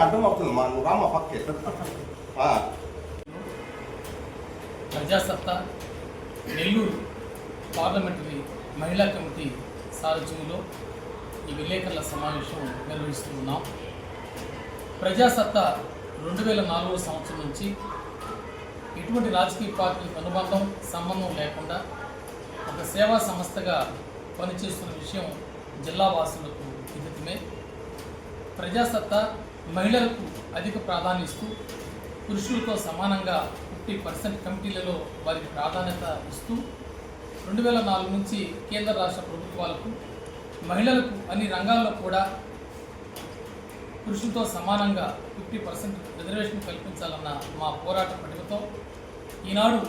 అడ్డం అవుతుంది మా రామ పక్కే ప్రజాసత్తా నెల్లూరు పార్లమెంటరీ మహిళా కమిటీ సారథ్యంలో ఈ విలేకరుల సమావేశం నిర్వహిస్తున్నాం. ప్రజాసత్తా 2004 సంవత్సరం నుంచి ఎటువంటి రాజకీయ పార్టీలకు సంబంధం లేకుండా ఒక సేవా సంస్థగా పనిచేస్తున్న విషయం జిల్లా వాసులకు విదితమే. ప్రజాసత్తా మహిళలకు అధిక ప్రాధాన్యత, పురుషులతో సమానంగా 50% కమిటీలలో వారికి ప్రాధాన్యత ఇస్తూ 2004 నుంచి కేంద్ర రాష్ట్ర ప్రభుత్వాలకు మహిళలకు అన్ని రంగాల్లో కూడా పురుషులతో సమానంగా 50% రిజర్వేషన్ కల్పించాలన్న మా పోరాట పటిమతో ఈనాడు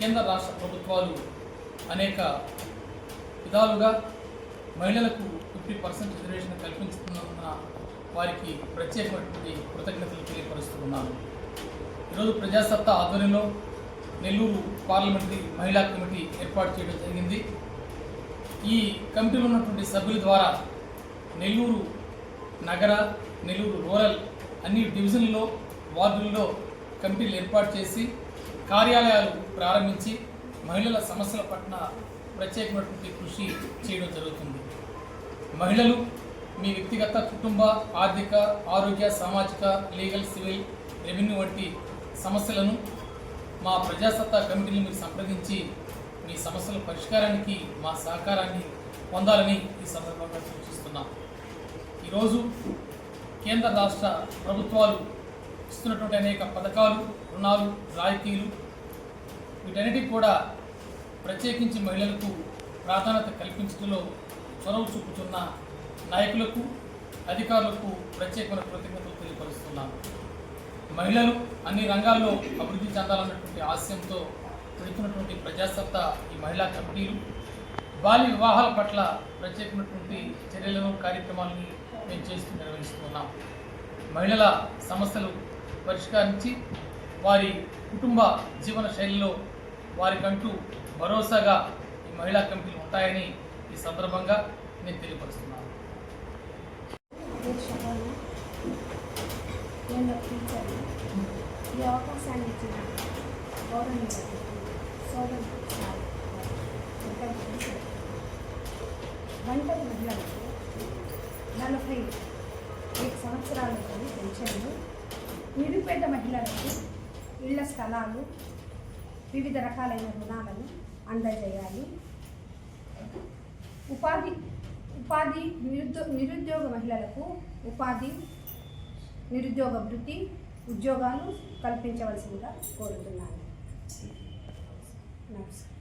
కేంద్ర రాష్ట్ర ప్రభుత్వాలు అనేక విధాలుగా మహిళలకు 50% రిజర్వేషన్ కల్పిస్తున్నందున వారికి ప్రత్యేకమైనటువంటి కృతజ్ఞతలు తెలియపరుస్తున్నాను. ఈరోజు ప్రజాసత్తా ఆధ్వర్యంలో నెల్లూరు పార్లమెంటరీ మహిళా కమిటీ ఏర్పాటు చేయడం జరిగింది. ఈ కమిటీలో ఉన్నటువంటి సభ్యుల ద్వారా నెల్లూరు నగర, నెల్లూరు రూరల్ అన్ని డివిజన్లలో, వార్డుల్లో కమిటీలు ఏర్పాటు చేసి కార్యాలయాలు ప్రారంభించి మహిళల సమస్యల పట్ల ప్రత్యేకమైనటువంటి కృషి చేయడం జరుగుతుంది. మహిళలు మీ వ్యక్తిగత, కుటుంబ, ఆర్థిక, ఆరోగ్య, సామాజిక, లీగల్, సివిల్, రెవెన్యూ వంటి సమస్యలను మా ప్రజాసత్తా కమిటీని మీరు సంప్రదించి మీ సమస్యల పరిష్కారానికి మా సహకారాన్ని పొందాలని ఈ సందర్భంగా సూచిస్తున్నాం. ఈరోజు కేంద్ర రాష్ట్ర ప్రభుత్వాలు ఇస్తున్నటువంటి అనేక పథకాలు, రుణాలు, రాయితీలు వీటన్నిటికీ కూడా ప్రత్యేకించి మహిళలకు ప్రాధాన్యత కల్పించడంలో చొరవ చూపుతున్న నాయకులకు, అధికారులకు ప్రత్యేకమైన కృతజ్ఞతలు తెలియపరుస్తున్నాను. మహిళలు అన్ని రంగాల్లో అభివృద్ధి చెందాలన్నటువంటి ఆశయంతో పెడుతున్నటువంటి ప్రజాసత్తా ఈ మహిళా కమిటీలు బాల్య వివాహాల పట్ల ప్రత్యేకమైనటువంటి చర్యలను, కార్యక్రమాలని మేము చేస్తూ నిర్వహిస్తున్నాం. మహిళల సమస్యలు పరిష్కరించి వారి కుటుంబ జీవన శైలిలో వారికంటూ భరోసాగా ఈ మహిళా కమిటీలు ఉంటాయని ఈ సందర్భంగా నేను తెలియపరుస్తున్నాను. ఈ అవకాశాన్ని ఇచ్చిన గౌరవనీయ సోదరు ఒంటరి మహిళలకు 45 సంవత్సరాలకు పెన్షన్లు, నిరుపేద మహిళలకు ఇళ్ల స్థలాలు, వివిధ రకాలైన రుణాలను అందజేయాలి. నిరుద్యోగ మహిళలకు ఉపాధి, నిరుద్యోగ వృత్తి, ఉద్యోగాలు కల్పించవలసిందిగా కోరుతున్నాను. నమస్కారం.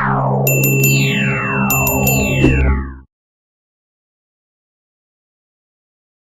Wow.